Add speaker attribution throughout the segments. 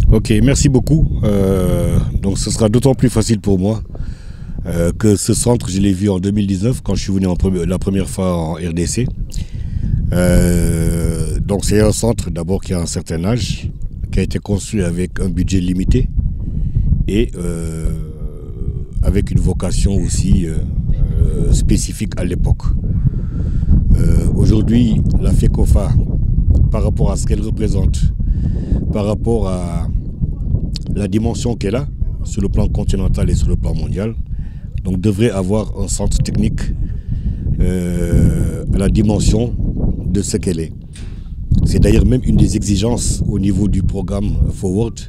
Speaker 1: Ok, merci beaucoup. Donc ce sera d'autant plus facile pour moi que ce centre, je l'ai vu en 2019 quand je suis venu la première fois en RDC. Donc c'est un centre d'abord qui a un certain âge, qui a été construit avec un budget limité et avec une vocation aussi spécifique à l'époque. Aujourd'hui, la FECOFA, par rapport à ce qu'elle représente, par rapport à la dimension qu'elle a sur le plan continental et sur le plan mondial, donc devrait avoir un centre technique à la dimension de ce qu'elle est. C'est d'ailleurs même une des exigences au niveau du programme Forward.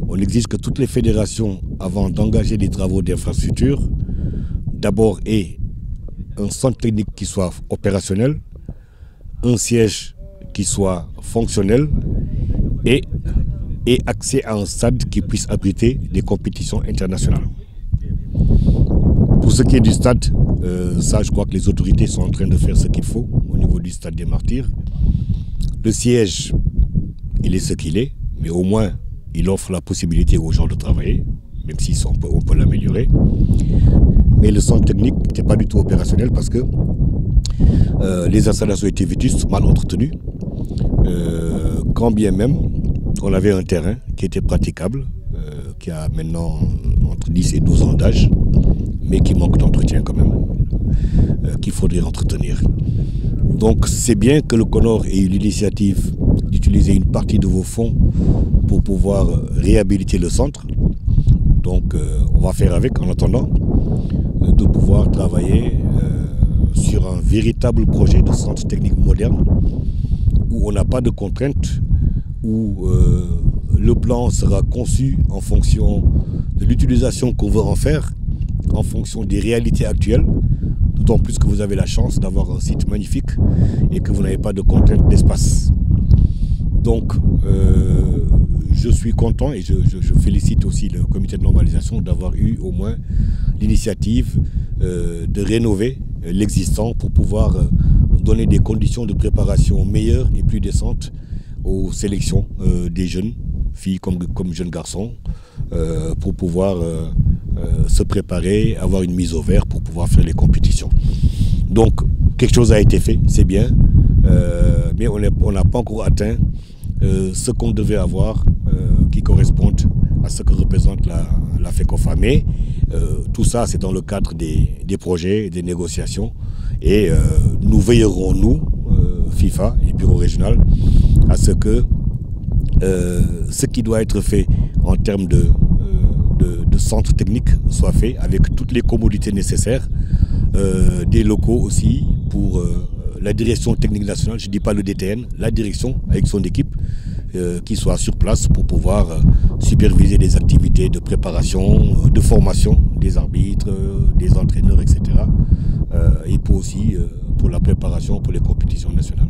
Speaker 1: On exige que toutes les fédérations, avant d'engager des travaux d'infrastructure, d'abord aient un centre technique qui soit opérationnel, un siège qui soit fonctionnel et accès à un stade qui puisse abriter des compétitions internationales. Pour ce qui est du stade, ça je crois que les autorités sont en train de faire ce qu'il faut au niveau du stade des Martyrs. Le siège, il est ce qu'il est, mais au moins il offre la possibilité aux gens de travailler, même si on peut l'améliorer. Mais le centre technique n'était pas du tout opérationnel parce que les installations étaient vétustes, mal entretenues. Quand bien même on avait un terrain qui était praticable, qui a maintenant entre 10 et 12 ans d'âge, mais qui manque d'entretien quand même, qu'il faudrait entretenir. Donc c'est bien que le CONOR ait eu l'initiative d'utiliser une partie de vos fonds pour pouvoir réhabiliter le centre. Donc on va faire avec en attendant de pouvoir travailler sur un véritable projet de centre technique moderne où on n'a pas de contraintes, où le plan sera conçu en fonction de l'utilisation qu'on veut en faire, en fonction des réalités actuelles, d'autant plus que vous avez la chance d'avoir un site magnifique et que vous n'avez pas de contraintes d'espace. Donc je suis content et je félicite aussi le comité de normalisation d'avoir eu au moins l'initiative de rénover l'existant pour pouvoir donner des conditions de préparation meilleures et plus décentes aux sélections des jeunes filles comme jeunes garçons pour pouvoir se préparer, avoir une mise au vert pour pouvoir faire les compétitions. Donc quelque chose a été fait, c'est bien, mais on n'a pas encore atteint ce qu'on devait avoir qui correspondent à ce que représente la FECOFA. Mais tout ça, c'est dans le cadre des projets, des négociations. Et nous veillerons, nous, FIFA et Bureau régional, à ce que ce qui doit être fait en termes de centre technique soit fait avec toutes les commodités nécessaires, des locaux aussi pour la direction technique nationale, je ne dis pas le DTN, la direction avec son équipe qui soit sur place pour pouvoir superviser des activités de préparation, de formation des arbitres, des entraîneurs, etc. Et pour aussi pour la préparation pour les compétitions nationales.